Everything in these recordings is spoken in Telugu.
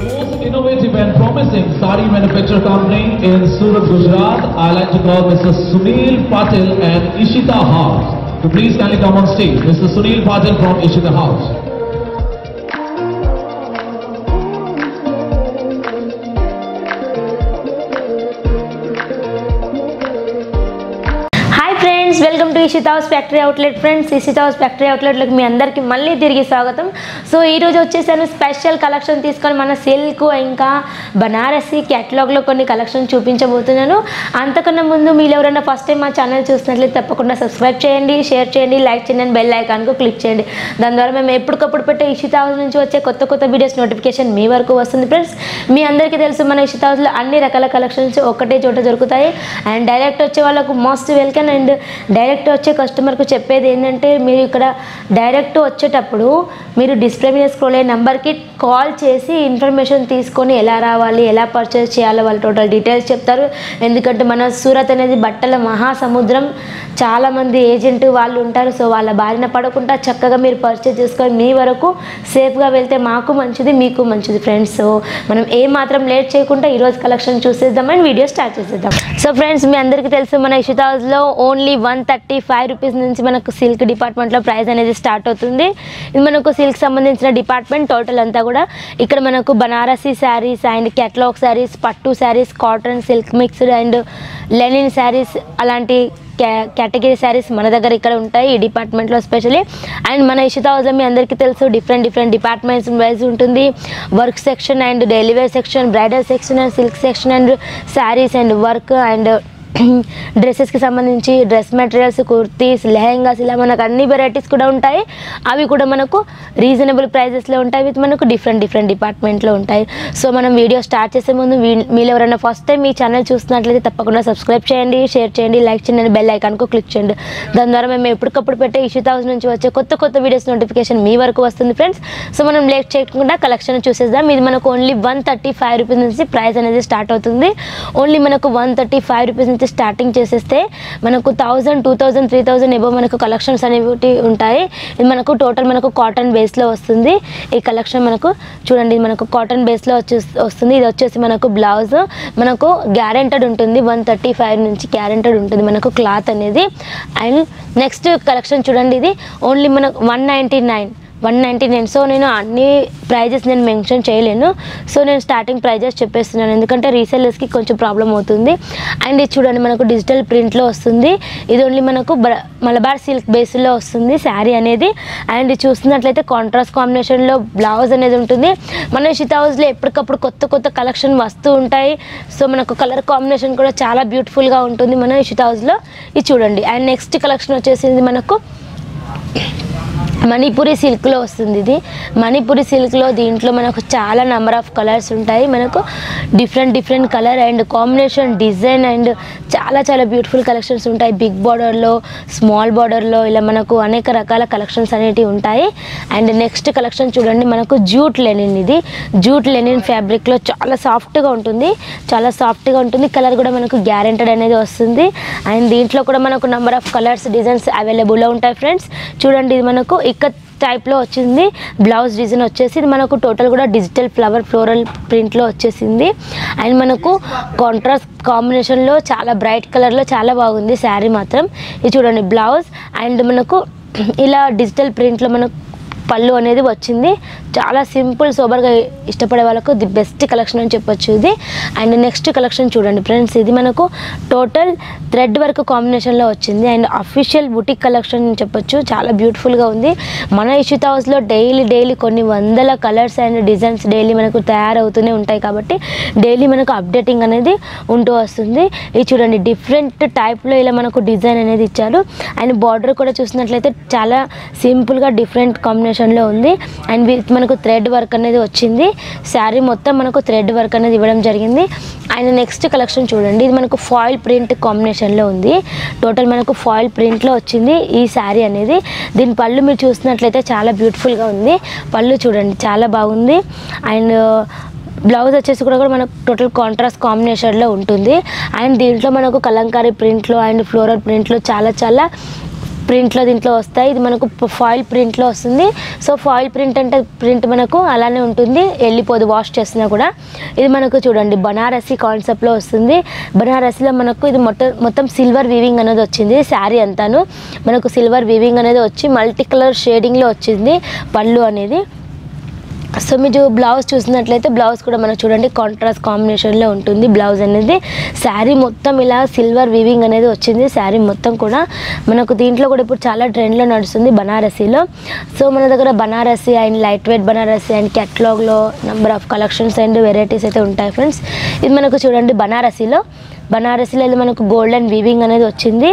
Most innovative and promising sari manufacturer company in Surat, Gujarat. I like to call Mr. Sunil Patil and Ishita House. So please kindly come on stage. Mr. Sunil Patil from Ishita House. Welcome to Ishita House factory outlet friends. Ishita House factory అవుట్లెట్లోకి మీ అందరికీ మళ్ళీ తిరిగి స్వాగతం. సో ఈరోజు వచ్చేసాను స్పెషల్ కలెక్షన్ తీసుకొని మన సిల్క్ ఇంకా బనారసి క్యాటలాగ్లో కొన్ని కలెక్షన్ చూపించబోతున్నాను. అంతకన్నా ముందు మీరు ఎవరైనా ఫస్ట్ టైం మా ఛానల్ చూసినట్లయితే తప్పకుండా సబ్స్క్రైబ్ చేయండి, షేర్ చేయండి, లైక్ చేయండి, బెల్ ఐకాన్కు క్లిక్ చేయండి. దాని ద్వారా మేము ఎప్పటికప్పుడు పెట్టే ఇషితా హౌస్ నుంచి వచ్చే కొత్త వీడియోస్ నోటిఫికేషన్ మీ వరకు వస్తుంది. ఫ్రెండ్స్, మీ అందరికీ తెలుసు మన ఇషితా హౌస్లో అన్ని రకాల కలెక్షన్స్ ఒకటే చోట దొరుకుతాయి. అండ్ డైరెక్ట్ వచ్చే వాళ్ళకు మోస్ట్ వెల్కమ్. అండ్ డైరెక్ట్ వచ్చే కస్టమర్కు చెప్పేది ఏంటంటే, మీరు ఇక్కడ డైరెక్ట్ వచ్చేటప్పుడు మీరు డిస్ప్లే మీద స్క్రోల్ అయ్యే నెంబర్కి కాల్ చేసి ఇన్ఫర్మేషన్ తీసుకొని ఎలా రావాలి, ఎలా పర్చేస్ చేయాలో వాళ్ళు టోటల్ డీటెయిల్స్ చెప్తారు. ఎందుకంటే మన సూరత్ అనేది బట్టల మహాసముద్రం, చాలామంది ఏజెంట్ వాళ్ళు ఉంటారు. సో వాళ్ళ బారిన పడకుండా చక్కగా మీరు పర్చేస్ చేసుకొని మీ వరకు సేఫ్గా వెళ్తే మాకు మంచిది, మీకు మంచిది ఫ్రెండ్స్. సో మనం ఏమాత్రం లేట్ చేయకుండా ఈరోజు కలెక్షన్ చూసేద్దామని వీడియో స్టార్ట్ చేసేద్దాం. సో ఫ్రెండ్స్, మీ అందరికీ తెలుసు మన ఇషితా హౌస్లో ఓన్లీ 135 రూపీస్ నుంచి మనకు సిల్క్ డిపార్ట్మెంట్లో ప్రైస్ అనేది స్టార్ట్ అవుతుంది. ఇది మనకు సిల్క్ సంబంధించిన డిపార్ట్మెంట్. టోటల్ అంతా కూడా ఇక్కడ మనకు బనారసీ శారీస్ అండ్ క్యాటలాగ్ శారీస్, పట్టు saris, cotton, silk mixed and Lenin saris అలాంటి కేటగిరీ శారీస్ మన దగ్గర ఇక్కడ ఉంటాయి ఈ డిపార్ట్మెంట్లో స్పెషల్లీ. అండ్ మన ఇషితా హౌస్లో మీ అందరికీ తెలుసు డిఫరెంట్ డిపార్ట్మెంట్స్ వైజ్ ఉంటుంది. Work section and daily wear section, bridal section and silk section and sarees and work and డ్రెస్సెస్కి సంబంధించి డ్రెస్ మెటీరియల్స్, కుర్తీస్, లెహెంగాస్, ఇలా మనకు అన్ని వెరైటీస్ కూడా ఉంటాయి. అవి కూడా మనకు రీజనబుల్ ప్రైజెస్లో ఉంటాయి. విత్ మనకు డిఫరెంట్ డిపార్ట్మెంట్లో ఉంటాయి. సో మనం వీడియో స్టార్ట్ చేసే ముందు మీరు ఎవరైనా ఫస్ట్ టైం మీ ఛానల్ చూస్తున్నట్లయితే తప్పకుండా సబ్స్క్రైబ్ చేయండి, షేర్ చేయండి, లైక్ చేయండి, బెల్ ఐకాన్కు క్లిక్ చేయండి. దాని ద్వారా మేము ఎప్పటికప్పుడు పెట్టే ఇషితా హౌస్ నుంచి వచ్చే కొత్త వీడియోస్ నోటిఫికేషన్ మీ వరకు వస్తుంది ఫ్రెండ్స్. సో మనం లేట్ చేయకుండా కలెక్షన్ చూసేద్దాం. ఇది మనకు ఓన్లీ 135 రూపీస్ నుంచి ప్రైస్ అనేది స్టార్ట్ అవుతుంది. ఓన్లీ మనకు 135 రూపీస్ నుంచి స్టార్టింగ్ చేసేస్తే మనకు 1000, 2000, 3000 ఎబో మనకు కలెక్షన్స్ అనేవి ఉంటాయి. ఇది మనకు టోటల్ మనకు కాటన్ బేస్లో వస్తుంది. ఈ కలెక్షన్ మనకు చూడండి, ఇది మనకు కాటన్ బేస్లో వస్తుంది. ఇది వచ్చేసి మనకు బ్లౌజ్ మనకు గ్యారెంటెడ్ ఉంటుంది. 135 నుంచి గ్యారెంటెడ్ ఉంటుంది మనకు క్లాత్ అనేది. అండ్ నెక్స్ట్ కలెక్షన్ చూడండి, ఇది ఓన్లీ మనకు 199. సో నేను అన్ని ప్రైజెస్ నేను మెన్షన్ చేయలేను. సో నేను స్టార్టింగ్ ప్రైజెస్ చెప్పేస్తున్నాను, ఎందుకంటే రీసెల్లర్స్కి కొంచెం ప్రాబ్లం అవుతుంది. అండ్ ఇది చూడండి మనకు డిజిటల్ ప్రింట్లో వస్తుంది. ఇది ఓన్లీ మనకు మలబార్ సిల్క్ బేస్లో వస్తుంది శారీ అనేది. అండ్ ఇది చూస్తున్నట్లయితే కాంట్రాస్ట్ కాంబినేషన్లో బ్లౌజ్ అనేది ఉంటుంది. మన ఇషితా హౌస్లో ఎప్పటికప్పుడు కొత్త కలెక్షన్ వస్తూ ఉంటాయి. సో మనకు కలర్ కాంబినేషన్ కూడా చాలా బ్యూటిఫుల్గా ఉంటుంది మన ఇషితా హౌస్లో. ఇది చూడండి. అండ్ నెక్స్ట్ కలెక్షన్ వచ్చేసింది మనకు మణిపురి సిల్క్లో వస్తుంది. ఇది మణిపురి సిల్క్లో దీంట్లో మనకు చాలా నెంబర్ ఆఫ్ కలర్స్ ఉంటాయి. మనకు different colour and combination, design and చాలా బ్యూటిఫుల్ కలెక్షన్స్ ఉంటాయి. బిగ్ బార్డర్లో, స్మాల్ బార్డర్లో ఇలా మనకు అనేక రకాల కలెక్షన్స్ అనేటివి ఉంటాయి. అండ్ నెక్స్ట్ కలెక్షన్ చూడండి, మనకు జూట్ లెనిన్. ఇది జూట్ లెనిన్ ఫ్యాబ్రిక్లో చాలా సాఫ్ట్గా ఉంటుంది. కలర్ కూడా మనకు గ్యారెంటెడ్ అనేది వస్తుంది. అండ్ దీంట్లో కూడా మనకు నెంబర్ ఆఫ్ కలర్స్, డిజైన్స్ అవైలబుల్లో ఉంటాయి ఫ్రెండ్స్. చూడండి, ఇది మనకు ఇక్కత్ టైప్లో వచ్చింది. బ్లౌజ్ డిజైన్ వచ్చేసి ఇది మనకు టోటల్ కూడా డిజిటల్ ఫ్లోరల్ ప్రింట్లో వచ్చేసింది. అండ్ మనకు కాంట్రాస్ట్ కాంబినేషన్లో చాలా బ్రైట్ కలర్లో చాలా బాగుంది శారీ మాత్రం. ఇది చూడండి బ్లౌజ్. అండ్ మనకు ఇలా డిజిటల్ ప్రింట్లో మనకు పళ్ళు అనేది వచ్చింది. చాలా సింపుల్ సోబర్గా ఇష్టపడే వాళ్ళకు ది బెస్ట్ కలెక్షన్ అని చెప్పొచ్చు ఇది. అండ్ నెక్స్ట్ కలెక్షన్ చూడండి ఫ్రెండ్స్, ఇది మనకు టోటల్ థ్రెడ్ వర్క్ కాంబినేషన్లో వచ్చింది. అండ్ అఫీషియల్ బుటిక్ కలెక్షన్ అని చెప్పొచ్చు. చాలా బ్యూటిఫుల్గా ఉంది. మన ఇషితా హౌస్లో డైలీ కొన్ని వందల కలర్స్ అండ్ డిజైన్స్ డైలీ మనకు తయారవుతూనే ఉంటాయి. కాబట్టి డైలీ మనకు అప్డేటింగ్ అనేది ఉంటూ వస్తుంది. ఇది చూడండి, డిఫరెంట్ టైప్లో ఇలా మనకు డిజైన్ అనేది ఇచ్చారు. అండ్ బార్డర్ కూడా చూసినట్లయితే చాలా సింపుల్గా డిఫరెంట్ కాంబినేషన్లో ఉంది. అండ్ మనకు థ్రెడ్ వర్క్ అనేది వచ్చింది. శారీ మొత్తం మనకు థ్రెడ్ వర్క్ అనేది ఇవ్వడం జరిగింది. అండ్ నెక్స్ట్ కలెక్షన్ చూడండి, ఇది మనకు ఫాయిల్ ప్రింట్ కాంబినేషన్లో ఉంది. టోటల్ మనకు ఫాయిల్ ప్రింట్లో వచ్చింది ఈ శారీ అనేది. దీని పళ్ళు మీరు చూసినట్లయితే చాలా బ్యూటిఫుల్గా ఉంది. పళ్ళు చూడండి చాలా బాగుంది. అండ్ బ్లౌజ్ వచ్చేసి కూడా మనకు టోటల్ కాంట్రాస్ట్ కాంబినేషన్లో ఉంటుంది. అండ్ దీంట్లో మనకు కలంకారీ ప్రింట్లో అండ్ ఫ్లోరల్ ప్రింట్లో చాలా ప్రింట్లో దీంట్లో వస్తాయి. ఇది మనకు ఫాయిల్ ప్రింట్లో వస్తుంది. సో ఫాయిల్ ప్రింట్ అంటే ప్రింట్ మనకు అలానే ఉంటుంది, వెళ్ళిపోదు వాష్ చేసినా కూడా. ఇది మనకు చూడండి బనారసి కాన్సెప్ట్లో వస్తుంది. బనారసిలో మనకు ఇది మొత్తం సిల్వర్ వీవింగ్ అనేది వచ్చింది. శారీ అంతాను మనకు సిల్వర్ వీవింగ్ అనేది వచ్చి మల్టీ కలర్ షేడింగ్లో వచ్చింది పళ్ళు అనేది. సో మీరు బ్లౌజ్ చూసినట్లయితే బ్లౌజ్ కూడా మనకు చూడండి కాంట్రాస్ట్ కాంబినేషన్లో ఉంటుంది బ్లౌజ్ అనేది. శారీ మొత్తం ఇలా సిల్వర్ వీవింగ్ అనేది వచ్చింది. శారీ మొత్తం కూడా మనకు దీంట్లో కూడా ఇప్పుడు చాలా ట్రెండ్లో నడుస్తుంది బనారసీలో. సో మన దగ్గర Banarasi and light weight Banarasi and క్యాటలాగ్లో number of collections and varieties అయితే ఉంటాయి ఫ్రెండ్స్. ఇది మనకు చూడండి బనారసీలో మనకు గోల్డెన్ వీవింగ్ అనేది వచ్చింది.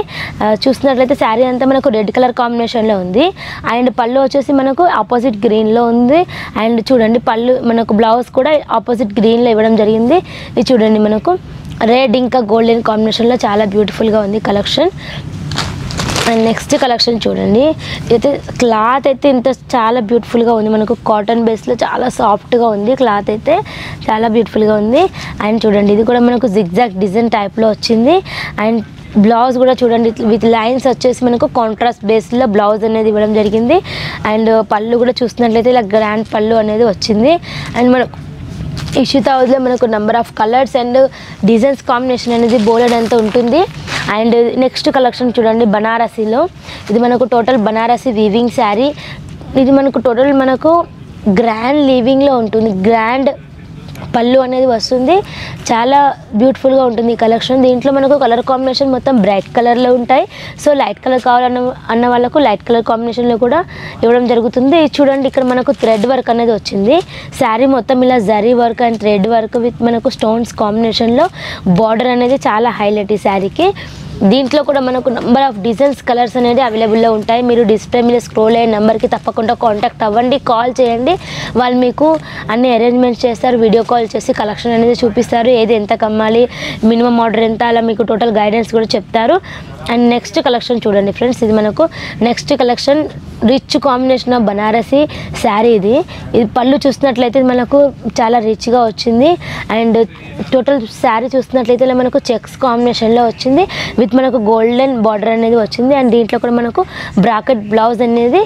చూసినట్లయితే శారీ అంతా మనకు రెడ్ కలర్ కాంబినేషన్లో ఉంది. అండ్ పళ్ళు వచ్చేసి మనకు ఆపోజిట్ గ్రీన్లో ఉంది. అండ్ చూడండి పళ్ళు మనకు బ్లౌజ్ కూడా ఆపోజిట్ గ్రీన్లో ఇవ్వడం జరిగింది. ఇది చూడండి మనకు రెడ్ ఇంకా గోల్డెన్ కాంబినేషన్లో చాలా బ్యూటిఫుల్గా ఉంది కలెక్షన్. అండ్ నెక్స్ట్ కలెక్షన్ చూడండి, అయితే క్లాత్ అయితే ఇంత చాలా బ్యూటిఫుల్గా ఉంది. మనకు కాటన్ బేస్లో చాలా సాఫ్ట్గా ఉంది, క్లాత్ అయితే చాలా బ్యూటిఫుల్గా ఉంది. అండ్ చూడండి ఇది కూడా మనకు జిగ్జాగ్ డిజైన్ టైప్లో వచ్చింది. అండ్ బ్లౌజ్ కూడా చూడండి విత్ లైన్స్ వచ్చేసి మనకు కాంట్రాస్ట్ బేస్లో బ్లౌజ్ అనేది ఇవ్వడం జరిగింది. అండ్ పళ్ళు కూడా చూసినట్లయితే ఇలా గ్రాండ్ పళ్ళు అనేది వచ్చింది. అండ్ మనకు ఇషితా హౌస్లో మనకు number of colours and designs combination అనేది బోలెడ్ అంతా ఉంటుంది. అండ్ నెక్స్ట్ కలెక్షన్ చూడండి బనారసీలో, ఇది మనకు టోటల్ బనారసీ వీవింగ్ శారీ. ఇది మనకు టోటల్ మనకు గ్రాండ్ లీవింగ్లో ఉంటుంది, గ్రాండ్ పళ్ళు అనేది వస్తుంది. చాలా బ్యూటిఫుల్గా ఉంటుంది ఈ కలెక్షన్. దీంట్లో మనకు కలర్ కాంబినేషన్ మొత్తం బ్రైట్ కలర్లో ఉంటాయి. సో లైట్ కలర్ కావాలన్న వాళ్ళకు లైట్ కలర్ కాంబినేషన్లో కూడా ఇవ్వడం జరుగుతుంది. చూడండి ఇక్కడ మనకు థ్రెడ్ వర్క్ అనేది వచ్చింది. శారీ మొత్తం ఇలా zari work and thread work with మనకు స్టోన్స్ కాంబినేషన్లో బార్డర్ అనేది చాలా హైలైట్ ఈ శారీకి. దీంట్లో కూడా మనకు నెంబర్ ఆఫ్ డిజైన్స్ కలర్స్ అనేది అవైలబుల్లో ఉంటాయి. మీరు డిస్ప్లే మీద స్క్రోల్ అయ్యే నెంబర్కి తప్పకుండా కాంటాక్ట్ అవ్వండి, కాల్ చేయండి. వాళ్ళు మీకు అన్ని అరేంజ్మెంట్స్ చేస్తారు, వీడియో కాల్ చేసి కలెక్షన్ అనేది చూపిస్తారు, ఏది ఎంత కమ్మాలి, మినిమం ఆర్డర్ ఎంత, అలా మీకు టోటల్ గైడెన్స్ కూడా చెప్తారు. అండ్ నెక్స్ట్ కలెక్షన్ చూడండి ఫ్రెండ్స్, ఇది మనకు next collection rich combination of Banarasi sari. ఇది పళ్ళు చూసినట్లయితే మనకు చాలా రిచ్గా వచ్చింది. అండ్ టోటల్ శారీ చూసినట్లయితే ఇలా మనకు చెక్స్ కాంబినేషన్లో వచ్చింది విత్ మనకు గోల్డెన్ బార్డర్ అనేది వచ్చింది. అండ్ దీంట్లో కూడా మనకు బ్రాకెట్ బ్లౌజ్ అనేది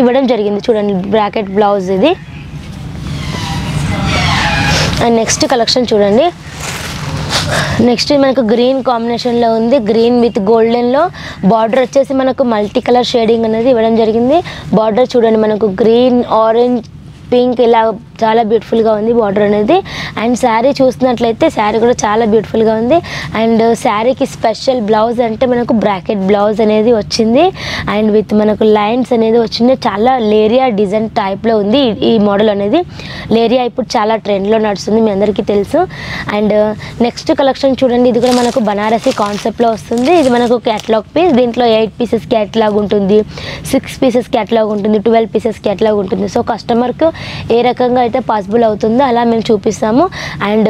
ఇవ్వడం జరిగింది. చూడండి బ్రాకెట్ బ్లౌజ్ ఇది. అండ్ నెక్స్ట్ కలెక్షన్ చూడండి, నెక్స్ట్ మనకు గ్రీన్ కాంబినేషన్లో ఉంది. గ్రీన్ విత్ గోల్డెన్లో బార్డర్ వచ్చేసి మనకు మల్టీ కలర్ షేడింగ్ అనేది ఇవ్వడం జరిగింది. బార్డర్ చూడండి మనకు గ్రీన్, ఆరెంజ్, పింక్ ఇలా చాలా బ్యూటిఫుల్గా ఉంది బార్డర్ అనేది. అండ్ శారీ చూసినట్లయితే శారీ కూడా చాలా బ్యూటిఫుల్గా ఉంది. అండ్ శారీకి స్పెషల్ బ్లౌజ్ అంటే మనకు బ్రాకెట్ బ్లౌజ్ అనేది వచ్చింది. అండ్ విత్ మనకు లైన్స్ అనేది వచ్చింది. చాలా లేరియా డిజైన్ టైప్లో ఉంది ఈ మోడల్ అనేది. లేరియా ఇప్పుడు చాలా ట్రెండ్లో నడుస్తుంది, మీ అందరికీ తెలుసు. అండ్ నెక్స్ట్ కలెక్షన్ చూడండి, ఇది కూడా మనకు బనారసీ కాన్సెప్ట్లో వస్తుంది. ఇది మనకు క్యాటలాగ్ పీస్. దీంట్లో 8 పీసెస్ క్యాటలాగ్ ఉంటుంది, 6 పీసెస్ క్యాటలాగ్ ఉంటుంది, 12 పీసెస్ క్యాటలాగ్ ఉంటుంది. సో కస్టమర్కు ఏ రకంగా అయితే పాసిబుల్ అవుతుందో అలా మేము చూపిస్తాము. అండ్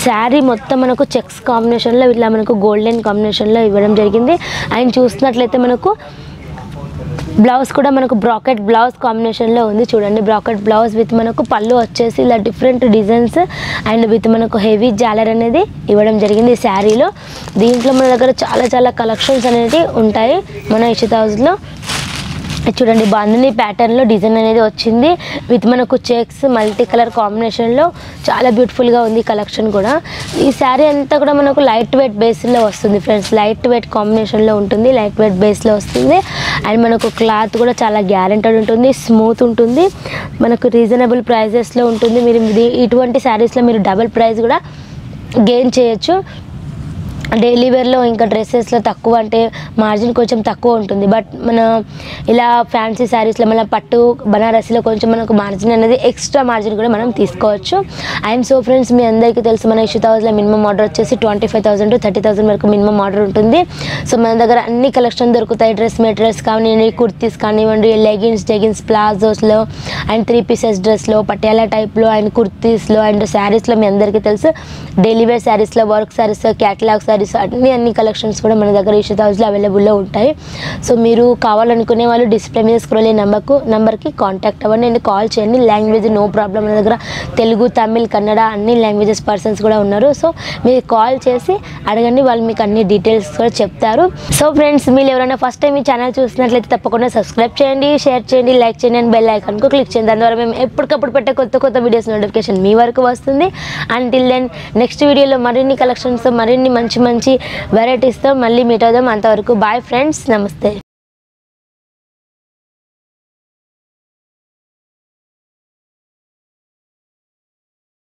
శారీ మొత్తం మనకు చెక్స్ కాంబినేషన్లో ఇట్లా మనకు గోల్డెన్ కాంబినేషన్లో ఇవ్వడం జరిగింది. అండ్ చూసినట్లయితే మనకు బ్లౌజ్ కూడా మనకు బ్రాకెట్ బ్లౌజ్ కాంబినేషన్లో ఉంది. చూడండి బ్రాకెట్ బ్లౌజ్ విత్ మనకు పళ్ళు వచ్చేసి ఇలా డిఫరెంట్ డిజైన్స్ అండ్ విత్ మనకు హెవీ జాలర్ అనేది ఇవ్వడం జరిగింది ఈ శారీలో. దీంట్లో మన దగ్గర చాలా కలెక్షన్స్ అనేది ఉంటాయి మన ఇషితా హౌస్లో. చూడండి బాందిని ప్యాటర్న్లో డిజైన్ అనేది వచ్చింది విత్ మనకు చెక్స్ మల్టీ కలర్ కాంబినేషన్లో చాలా బ్యూటిఫుల్గా ఉంది కలెక్షన్ కూడా. ఈ శారీ అంతా కూడా మనకు లైట్ వెయిట్ బేస్లో వస్తుంది ఫ్రెండ్స్, లైట్ వెయిట్ కాంబినేషన్లో ఉంటుంది, లైట్ వెయిట్ బేస్లో వస్తుంది. అండ్ మనకు క్లాత్ కూడా చాలా గ్యారెంటెడ్ ఉంటుంది, స్మూత్ ఉంటుంది, మనకు రీజనబుల్ ప్రైజెస్లో ఉంటుంది. మీరు ఇటువంటి శారీస్లో మీరు డబుల్ ప్రైస్ కూడా గెయిన్ చేయొచ్చు. డైలీ వేర్లో ఇంకా డ్రెస్సెస్లో తక్కువ అంటే మార్జిన్ కొంచెం తక్కువ ఉంటుంది. బట్ మన ఇలా ఫ్యాన్సీ శారీస్లో మన పట్టు బనారసీలో కొంచెం మనకు మార్జిన్ అనేది ఎక్స్ట్రా మార్జిన్ కూడా మనం తీసుకోవచ్చు. అండ్ సో ఫ్రెండ్స్ మీ అందరికీ తెలుసు మన ఇషితా హౌస్లో మినిమం ఆర్డర్ వచ్చేసి 25,000 to 30,000 వరకు మినిమం ఆర్డర్ ఉంటుంది. సో మన దగ్గర అన్ని కలెక్షన్ దొరుకుతాయి, డ్రెస్ మెటీరియల్స్ కానివ్వండి, కుర్తీస్ కానివ్వండి, లెగిన్స్ ప్లాజోస్లో అండ్ 3 పీసెస్ డ్రెస్లో, పటియాలా టైప్లో అండ్ కుర్తీస్లో అండ్ శారీస్లో మీ అందరికీ తెలుసు. డైలీ వేర్ శారీస్లో, వర్క్ శారీస్లో, క్యాటలాగ్ శారీస్ అన్ని కలెక్షన్స్ కూడా మన దగ్గర ఇషితా హౌస్లో అవైలబుల్లో ఉంటాయి. సో మీరు కావాలనుకునే వాళ్ళు డిస్ప్లే మీద స్క్రోల్ అయ్యే నెంబర్కి కాంటాక్ట్ అవ్వండి అండ్ కాల్ చేయండి. లాంగ్వేజ్ నో ప్రాబ్లం, మన దగ్గర తెలుగు, తమిళ్, కన్నడ అన్ని లాంగ్వేజెస్ పర్సన్స్ కూడా ఉన్నారు. సో మీరు కాల్ చేసి అడగండి, వాళ్ళు మీకు అన్ని డీటెయిల్స్ కూడా చెప్తారు. సో ఫ్రెండ్స్, మీరు ఎవరైనా ఫస్ట్ టైం ఈ ఛానల్ చూసినట్లయితే తప్పకుండా సబ్స్క్రైబ్ చేయండి, షేర్ చేయండి, లైక్ చేయండి అండ్ బెల్ ఐకాన్కు క్లిక్ చేయండి. దాని ద్వారా మేము ఎప్పటికప్పుడు పెట్టే కొత్త వీడియోస్ నోటిఫికేషన్ మీ వరకు వస్తుంది. అంటిల్ దెన్ నెక్స్ట్ వీడియోలో మరిన్ని కలెక్షన్స్తో మరిన్ని మంచి వెరైటీస్తో మళ్ళీ మీట్ అవుదాం. అంతవరకు బాయ్ ఫ్రెండ్స్, నమస్తే.